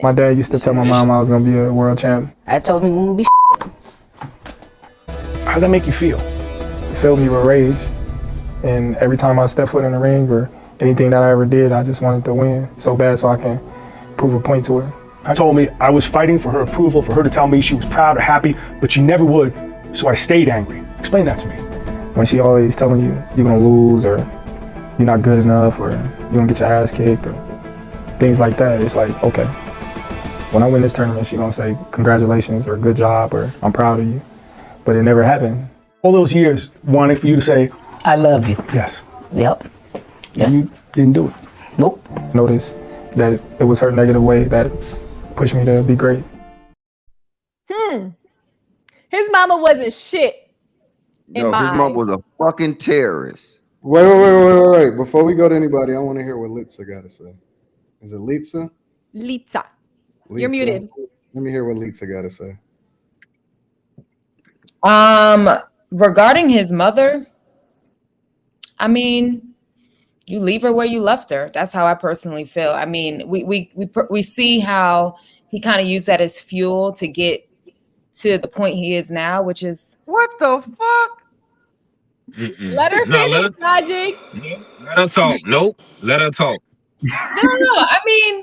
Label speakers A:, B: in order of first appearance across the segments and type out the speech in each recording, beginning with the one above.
A: My dad used to tell my mom I was gonna be a world champ.
B: I told him we gonna be.
C: How'd that make you feel?
A: It filled me with rage. And every time I stepped foot in the ring or anything that I ever did, I just wanted to win so bad so I can prove a point to her.
C: I told me I was fighting for her approval, for her to tell me she was proud or happy, but she never would, so I stayed angry. Explain that to me.
A: When she always telling you you're gonna lose or you're not good enough or you're gonna get your ass kicked or things like that, it's like, okay. When I win this tournament, she's gonna say congratulations or good job or I'm proud of you. But it never happened.
C: All those years wanting for you to say,
B: I love you.
C: yes.
B: Yep. Yes.
C: You didn't do it.
B: Nope.
A: Notice that it was her negative way that pushed me to be great.
D: His mama wasn't shit.
E: No, his mom was a fucking terrorist.
F: Wait. Before we go to anybody, I want to hear what Litsa got to say. Is it Litsa?
D: Litsa. You're muted.
F: Let me hear what Litsa got to say.
G: Regarding his mother, I mean, you leave her where you left her. That's how I personally feel. I mean, we see how he kind of used that as fuel to get to the point he is now, which is
E: What the fuck?
D: Let her finish, Logic.
H: Let her talk. Nope. Let her talk.
G: no. I mean,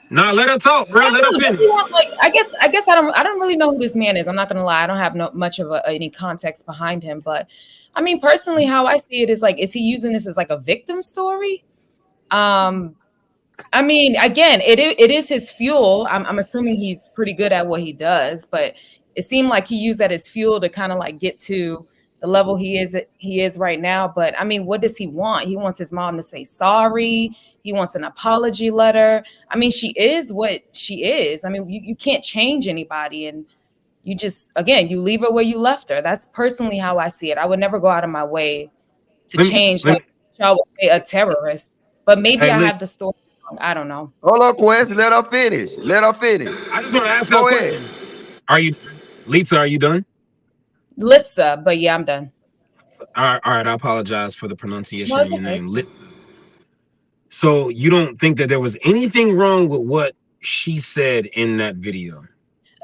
H: Nah, let her talk, bro. Let her finish.
G: I guess I don't really know who this man is. I'm not gonna lie. I don't have much of any context behind him, but I mean, personally, how I see it is like, is he using this as like a victim story? I mean, again, it is his fuel. I'm assuming he's pretty good at what he does, but it seemed like he used that as fuel to kind of like get to the level he is right now. But I mean, what does he want? He wants his mom to say sorry. He wants an apology letter. I mean, she is what she is. I mean, you can't change anybody, and you just, again, you leave her where you left her. That's personally how I see it. I would never go out of my way to change, like y'all would say, a terrorist. But maybe I have the story wrong. I don't know.
E: Hold on, Quest. Let her finish. Let her finish.
H: I just want to ask her
E: Go
H: a
E: ahead.
H: question. Are you, Lisa, are you done?
G: Litsa, but yeah, I'm done.
H: All right. I apologize for the pronunciation
G: No,
H: of your
G: okay.
H: name. So you don't think that there was anything wrong with what she said in that video?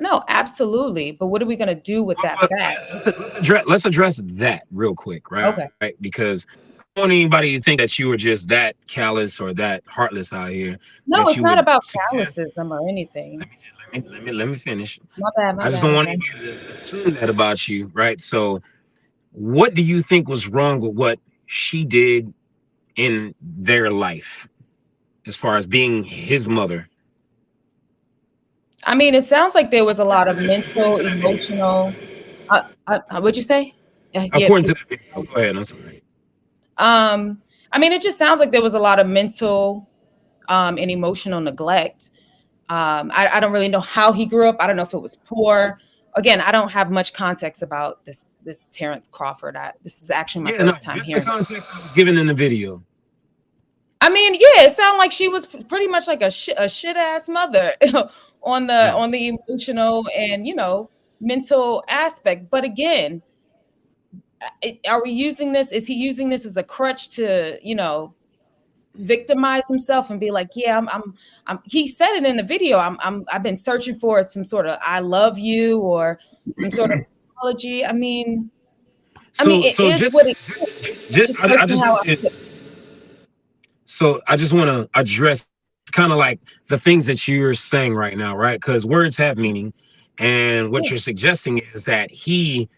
G: No, absolutely. But what are we going to do with that fact?
H: Let's address that real quick, right?
G: Okay.
H: Right? Because I don't want anybody to think that you were just that callous or that heartless out here.
G: No, it's not about callousism or anything.
H: Let me finish.
G: My bad.
H: I just don't want anybody to assume that about you, right? So what do you think was wrong with what she did in their life as far as being his mother?
G: I mean, it sounds like there was a lot of mental, emotional. What'd you say?
H: According to the video, go ahead. I'm sorry.
G: I mean, it just sounds like there was a lot of mental and emotional neglect. I don't really know how he grew up. I don't know if it was poor. Again, I don't have much context about this Terence Crawford. This is actually my first time hearing.
H: The context given in the video.
G: I mean, yeah, it sounded like she was pretty much like a shit ass mother on the emotional and mental aspect. But again, are we using this? Is he using this as a crutch to victimize himself and be like, yeah, I'm he said it in the video. I've been searching for some sort of I love you or some sort of apology. I mean, it is what it is.
H: So I just want to address kind of like the things that you're saying right now, right? Because words have meaning. And what you're suggesting is that he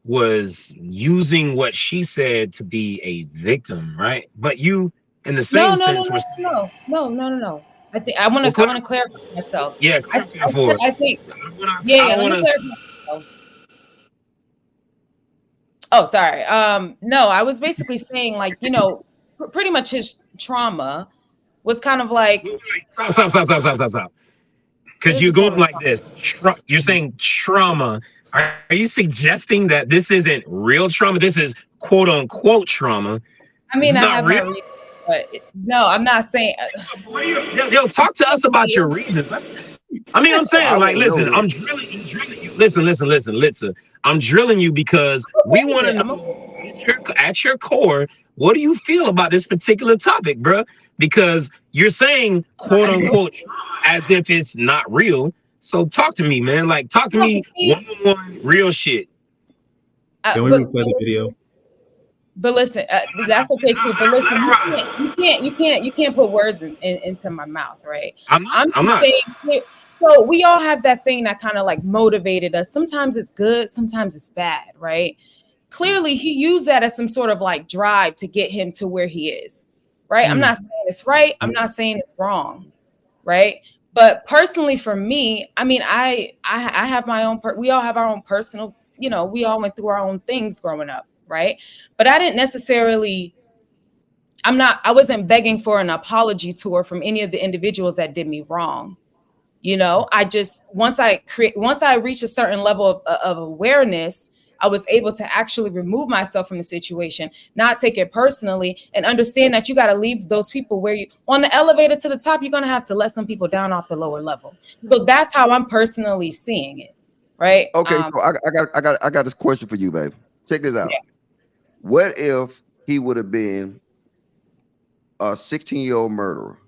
H: was using what she said to be a victim, right? But you, in the same sense,
G: no. I think I want to clarify myself.
H: Yeah,
G: I think. Oh, sorry. No, I was basically saying pretty much his trauma was kind of like.
H: Stop. Because you're going like this. You're saying trauma. Are you suggesting that this isn't real trauma? This is quote unquote trauma.
G: I mean, I have my reasons, but no, I'm not saying.
H: Yo, talk to us about your reasons. I mean, I'm saying, like, listen, I'm drilling you. Listen, Litsa. I'm drilling you because we want to know at your core, what do you feel about this particular topic, bro? Because you're saying quote unquote as if it's not real. So talk to me, man. Like talk to me one real shit.
I: Can we replay the video?
G: But listen, that's okay too. But listen, you can't put words into my mouth, right? I'm just saying. So we all have that thing that kind of like motivated us. Sometimes it's good, sometimes it's bad, right? Clearly, he used that as some sort of like drive to get him to where he is, right? I'm not saying it's right. I'm not saying it's wrong, right? But personally, for me, I mean, I have my own. We all have our own personal. You know, we all went through our own things growing up, right? But I didn't necessarily. I wasn't begging for an apology tour from any of the individuals that did me wrong. You know, I just once I reached a certain level of awareness, I was able to actually remove myself from the situation, not take it personally, and understand that you got to leave those people where you on the elevator to the top. You're gonna have to let some people down off the lower level. So that's how I'm personally seeing it, right?
E: Okay, so I got this question for you, babe. Check this out. Yeah. What if he would have been a 16-year-old murderer?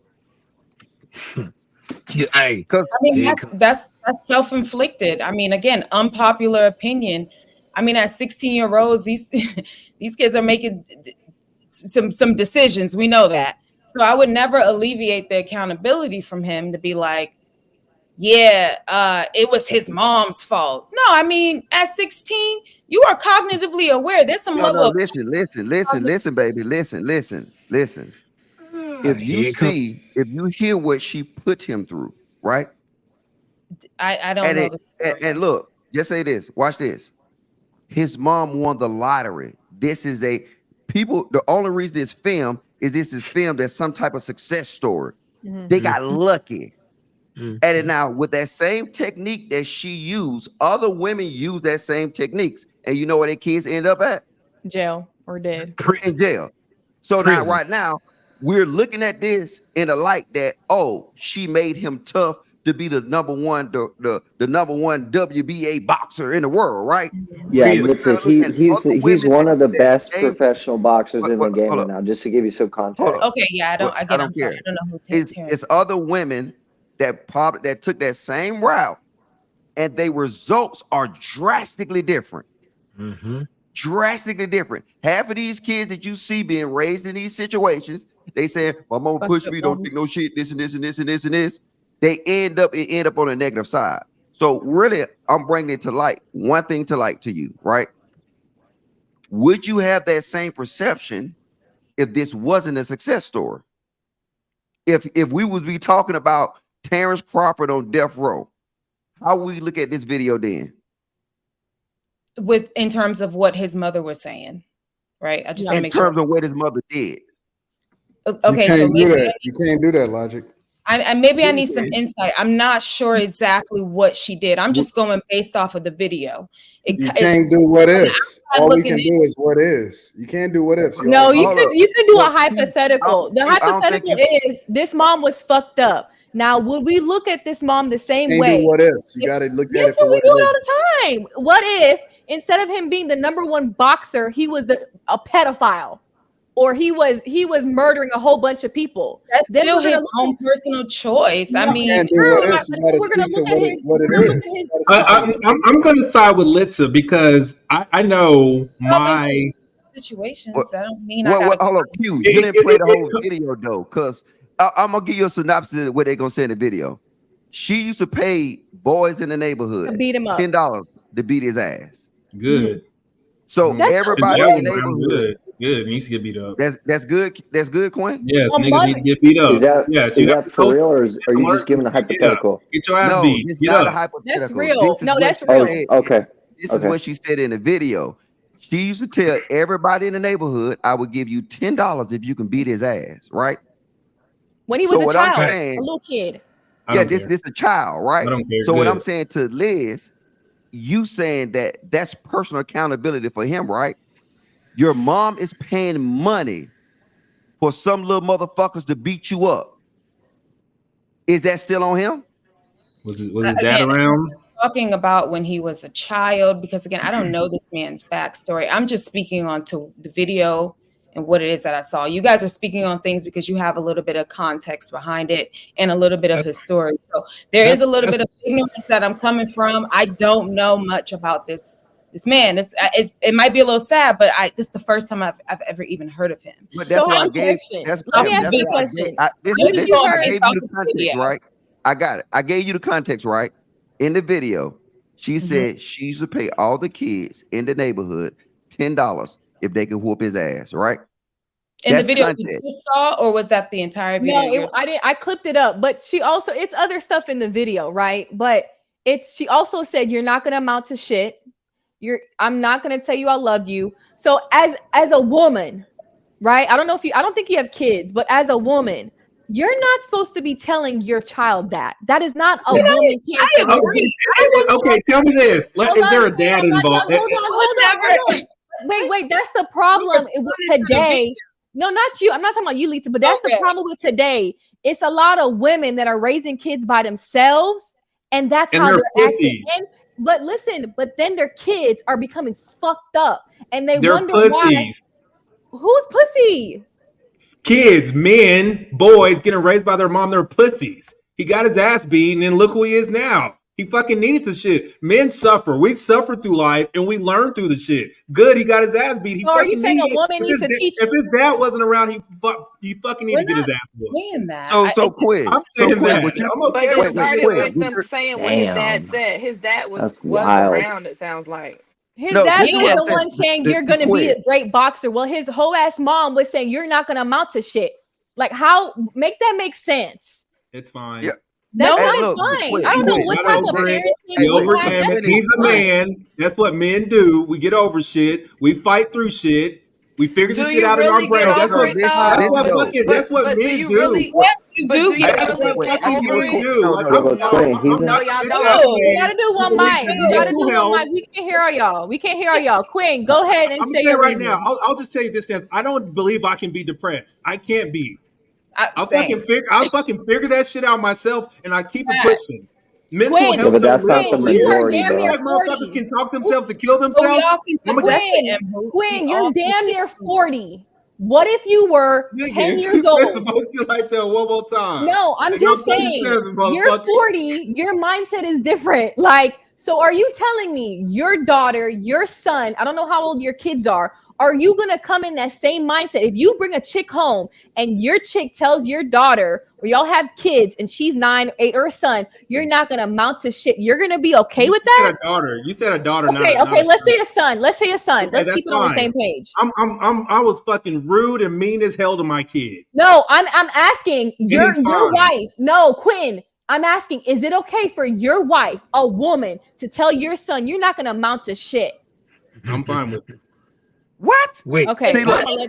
H: Yeah, I
G: mean, that's self-inflicted. I mean, again, unpopular opinion. I mean, at 16-year-olds, these kids are making some decisions. We know that. So I would never alleviate the accountability from him to be like, yeah, it was his mom's fault. No, I mean, at 16, you are cognitively aware. There's some level.
E: Listen, baby. Listen. If you hear what she put him through, right?
G: I don't know.
E: And look, just say this. Watch this. His mom won the lottery. The only reason this is filmed as some type of success story. Mm-hmm. They got lucky. Mm-hmm. And now with that same technique that she used, other women use that same techniques. And you know where their kids end up at?
D: Jail or dead.
E: In jail. So now, right now, we're looking at this in a light that, oh, she made him tough to be the number one WBA boxer in the world, right?
J: Yeah, he's one of the best professional boxers in the game right now. Just to give you some context.
G: Okay, yeah, I don't care. I don't know who's
E: it's other women that took that same route, and their results are drastically different. Mm-hmm. Drastically different. Half of these kids that you see being raised in these situations, they say, "My mama pushed me, don't take no shit, this and this and this and this and this." They end up on a negative side. So really, I'm bringing it to light. One thing to light to you, right? Would you have that same perception if this wasn't a success story? If we would be talking about Terence Crawford on death row, how would we look at this video then?
G: In terms of what his mother was saying, right? I just
E: in terms of what his mother did.
G: Okay,
F: you can't do that, Logic.
G: I need some insight. I'm not sure exactly what she did. I'm just going based off of the video.
F: You can't do what ifs. All we can do is what is. You can't do what ifs.
D: No, you could do a hypothetical. The hypothetical is this mom was fucked up. Now, would we look at this mom the same way?
F: Do what ifs. You got to look at it for what
D: we do it all the time. What if instead of him being the #1 boxer, he was a pedophile? Or he was murdering a whole bunch of people.
G: That's still his own personal choice. I mean,
F: we're going to look at what it is.
I: I'm going to side with Litsa because I know my
G: situations. I don't mean
E: hold on, Q. You didn't play the whole video though, because I'm gonna give you a synopsis of what they're gonna say in the video. She used to pay boys in the neighborhood
D: to beat him up.
E: $10 to beat his ass.
I: Good.
E: So everybody in the neighborhood.
I: Good. Needs to get beat up.
E: That's good. That's good, Quinn.
I: Yes, niggas need to get beat up.
J: Is that for real, or are you just giving a hypothetical?
I: Get your ass beat.
E: It's not a hypothetical.
D: That's real. That's real.
J: Okay.
E: This is what she said in the video. She used to tell everybody in the neighborhood, "I would give you $10 if you can beat his ass." Right?
D: When he was a child, a little kid.
E: Yeah, this a child, right? So what I'm saying to Liz, you saying that's personal accountability for him, right? Your mom is paying money for some little motherfuckers to beat you up. Is that still on him?
I: Was his dad around?
G: Talking about when he was a child, because again, I don't know this man's backstory. I'm just speaking on to the video and what it is that I saw. You guys are speaking on things because you have a little bit of context behind it and a little bit of his story. So there is a little bit of ignorance that I'm coming from. I don't know much about this man. It might be a little sad, but this is the first time I've ever even heard of him.
E: But that's
D: So
E: why
D: I
E: I
D: have a
E: gave.
D: question.
E: That's
D: Let me
E: why
D: ask you a question.
E: I
G: What did
E: gave
G: you
E: you
G: learn about
E: the
G: the
E: context,
G: video?
E: right? I got it. I gave you the context, right? In the video, she said she used to pay all the kids in the neighborhood $10 if they can whoop his ass, right?
G: In
E: That's
G: the video
E: context.
G: you just saw, or was that the entire video?
D: No, I didn't. I clipped it up, but she also it's other stuff in the video, right? But she also said you're not gonna amount to shit. I'm not gonna tell you I love you. So as a woman, right? I don't think you have kids, but as a woman, you're not supposed to be telling your child that. That is not a woman can't say.
I: Okay, tell me this. Is there a dad involved?
D: Hold on. Wait. That's the problem with today. No, not you. I'm not talking about you, Lisa, but that's the problem with today. It's a lot of women that are raising kids by themselves, and that's how they're acting. But listen, but then their kids are becoming fucked up, and they're wonder
I: pussies.
D: Why. Who's pussy?
I: Kids, men, boys getting raised by their mom, they're pussies. He got his ass beaten, and look who he is now. He fucking needed the shit. Men suffer. We suffer through life, and we learn through the shit. Good, he got his ass beat.
D: So are you saying a woman needs to teach?
I: If his dad wasn't around, he fucking needed to get his ass whooped.
E: So Quinn.
I: I'm saying that.
K: But it started with them saying what his dad said. His dad was around, it sounds like.
D: His dad was the one saying you're going to be a great boxer. Well, his whole ass mom was saying you're not going to amount to shit. Like, how make that make sense?
I: It's fine.
E: Yeah.
D: That's fine. I don't know what type of parenting.
I: He's a man. That's what men do. We get over shit. We fight through shit. We figure this shit out in our brain. That's what men do.
G: But do you really get over it?
D: No, y'all don't. You gotta do one mic. You gotta do one mic. We can't hear all y'all. We can't hear all y'all. Quinn, go ahead and say it
I: right now. I'll just tell you this: I don't believe I can be depressed. I can't be. I'll fucking figure that shit out myself, and I keep it pushing. Mental health.
J: Yeah, but that's not the majority, bro.
I: Motherfuckers can talk themselves to kill themselves.
D: Quinn, you're damn near 40. What if you were 10 years old?
I: Emotion like that one more time.
D: No, I'm just saying. You're 40. Your mindset is different. Like, so are you telling me your daughter, your son, I don't know how old your kids are you going to come in that same mindset? If you bring a chick home and your chick tells your daughter, or y'all have kids and she's 9, 8, or a son, you're not going to amount to shit. You're going to be okay with that?
I: You said a daughter.
D: Okay. Let's say a son. Let's keep it on the same page.
I: I was fucking rude and mean as hell to my kid.
D: No, I'm asking your wife. No, Quinn. I'm asking, is it okay for your wife, a woman, to tell your son you're not going to amount to shit?
I: I'm fine with it.
E: What?
H: Wait.
D: Okay.
E: See, look.
K: Why you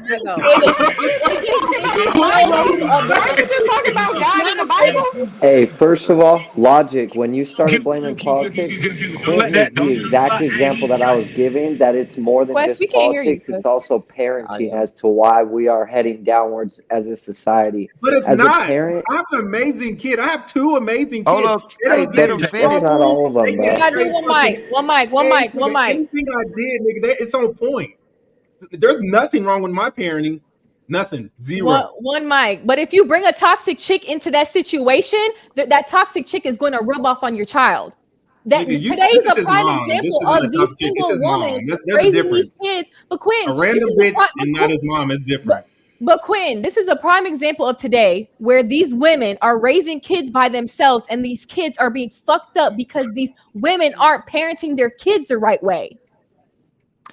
K: just talking about God in the Bible?
J: Hey, first of all, logic. When you started blaming politics, Quentin is the exact example that I was giving. That it's more than just politics; it's also parenting as to why we are heading downwards as a society.
I: But it's
J: as
I: not.
J: A parent,
I: I have an amazing kid. I have 2 amazing kids.
E: Hold up.
J: that's not all of them, bro.
D: You gotta do one mic.
I: Anything I did, nigga, it's on point. There's nothing wrong with my parenting. Nothing. Zero.
D: One mic. But if you bring a toxic chick into that situation, that toxic chick is going to rub off on your child. Today's a prime example of the single woman raising these kids. But Quinn,
I: a random bitch and not his mom is different.
D: But Quinn, this is a prime example of today where these women are raising kids by themselves, and these kids are being fucked up because these women aren't parenting their kids the right way.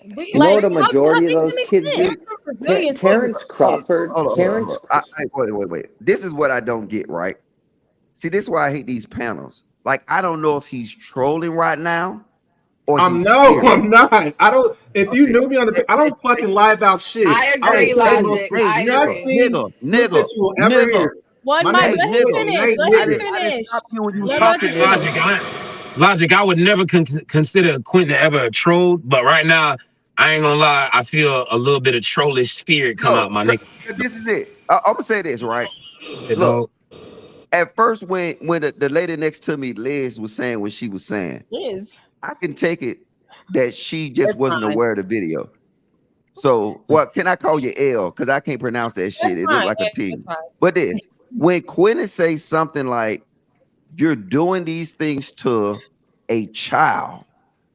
J: You know what a majority of those kids do? Terence Crawford.
E: Wait. This is what I don't get, right? See, this is why I hate these panels. Like, I don't know if he's trolling right now or
I: I'm not. I don't. If you knew me on the, I don't fucking lie about shit.
K: I agree, Logic. I agree.
E: Nigga.
D: One mic. Let him finish.
H: Logic, I would never consider Quentin ever a troll, but right now, I ain't gonna lie, I feel a little bit of trollish spirit come out my nigga.
E: This is it. I'm gonna say this, right? Look, at first when the lady next to me, Liz, was saying what she was saying,
D: Liz,
E: I can take it that she just wasn't aware of the video. So, what can I call you L? Because I can't pronounce that shit. It looked like a T. But this, when Quentin says something like, "You're doing these things to a child,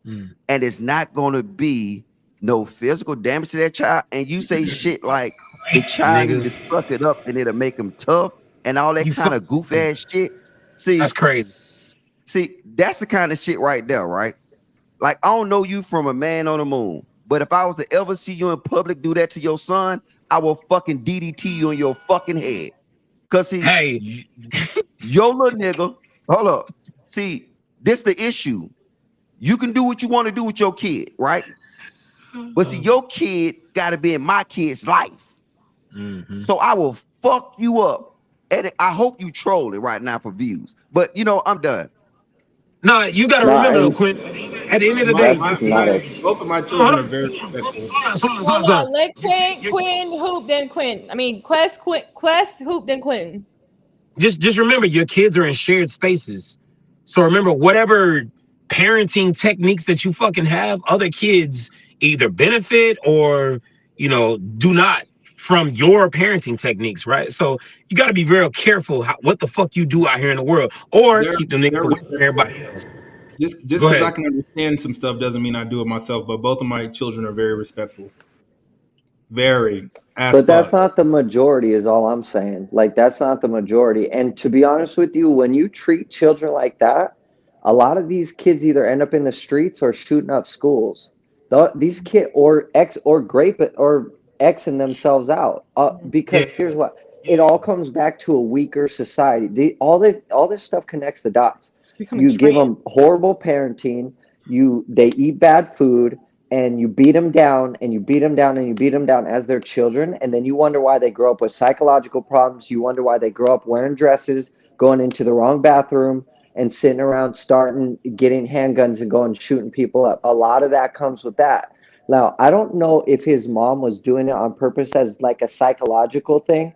E: and it's not going to be no physical damage to that child," and you say shit like the child need to suck it up and it'll make them tough and all that kind of goof ass shit. See,
H: that's crazy.
E: See, that's the kind of shit right there, right? Like, I don't know you from a man on the moon, but if I was to ever see you in public do that to your son, I will fucking DDT you in your fucking head. Cause see,
H: hey,
E: your little nigga, hold up. See, this the issue. You can do what you want to do with your kid, right? But see, your kid got to be in my kid's life. So I will fuck you up. And I hope you troll it right now for views. But you know, I'm done.
H: No, you got to remember, Quinn. At the end of the day,
I: both of my children are very respectful.
D: Hold on, let Quinn hoop, then Quinn. I mean, Quest hoop, then Quinn.
H: Just remember, your kids are in shared spaces. So remember, whatever parenting techniques that you fucking have, other kids either benefit or, you know, do not from your parenting techniques, right? So you got to be real careful what the fuck you do out here in the world, or keep them niggas away from everybody else.
I: Just because I can understand some stuff doesn't mean I do it myself. But both of my children are very respectful. Very.
J: But that's not the majority, is all I'm saying. Like, that's not the majority. And to be honest with you, when you treat children like that, a lot of these kids either end up in the streets or shooting up schools. These kids or Xing themselves out. Because here's what, it all comes back to a weaker society. All this stuff connects the dots. You give them horrible parenting. They eat bad food. And you beat them down and you beat them down and you beat them down as their children. And then you wonder why they grow up with psychological problems. You wonder why they grow up wearing dresses, going into the wrong bathroom and sitting around getting handguns and going shooting people up. A lot of that comes with that. Now, I don't know if his mom was doing it on purpose as like a psychological thing.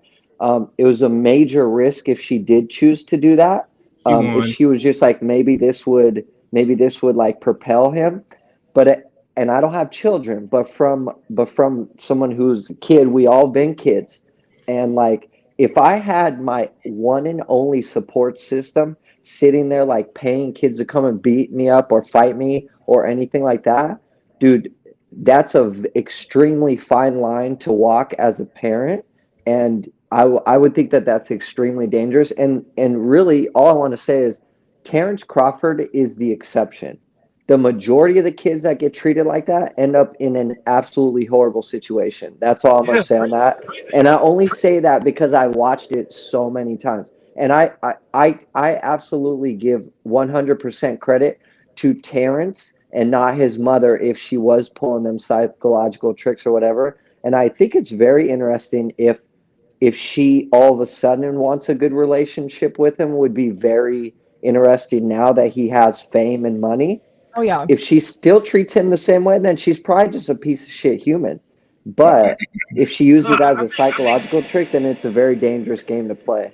J: It was a major risk if she did choose to do that. If she was just like, maybe this would like propel him. And I don't have children, but from someone who's a kid, we all been kids. And like, if I had my one and only support system sitting there, like paying kids to come and beat me up or fight me or anything like that, dude, that's an extremely fine line to walk as a parent. And I would think that that's extremely dangerous. And really, all I want to say is Terence Crawford is the exception. The majority of the kids that get treated like that end up in an absolutely horrible situation. That's all I'm going to say on that. And I only say that because I watched it so many times. And I absolutely give 100% credit to Terence and not his mother if she was pulling them psychological tricks or whatever. And I think it's very interesting if she all of a sudden wants a good relationship with him. Would be very interesting now that he has fame and money.
D: Oh yeah.
J: If she still treats him the same way, then she's probably just a piece of shit human. But if she uses it as a psychological trick, then it's a very dangerous game to play.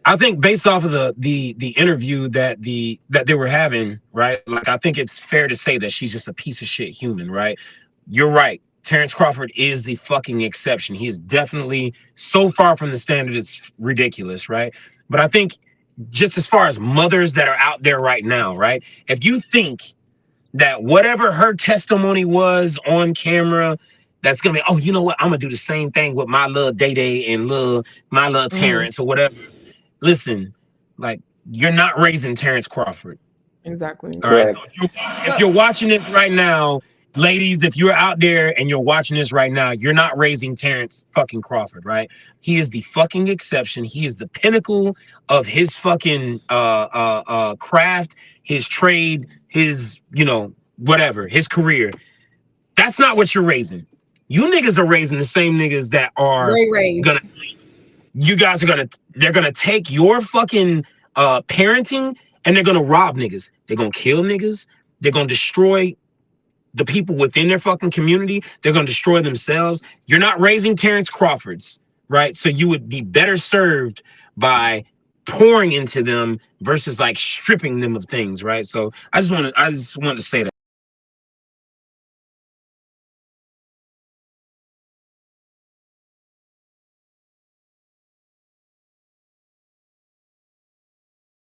H: I think based off of the interview that they were having, right? Like, I think it's fair to say that she's just a piece of shit human, right? You're right. Terence Crawford is the fucking exception. He is definitely so far from the standard, it's ridiculous, right? But I think just as far as mothers that are out there right now, right? If you think that whatever her testimony was on camera, that's gonna be, oh, you know what? I'm gonna do the same thing with my little Day and my little Terence or whatever. Listen, like, you're not raising Terence Crawford.
D: Exactly.
H: All right. If you're watching this right now, ladies, if you're out there and you're watching this right now, you're not raising Terence fucking Crawford, right? He is the fucking exception. He is the pinnacle of his fucking craft, his trade, his, you know, whatever, his career. That's not what you're raising. You niggas are raising the same niggas that are they're gonna take your fucking parenting and they're gonna rob niggas. They're gonna kill niggas. They're gonna destroy the people within their fucking community. They're gonna destroy themselves. You're not raising Terence Crawfords, right? So you would be better served by pouring into them versus like stripping them of things, right? So I just wanted to say that.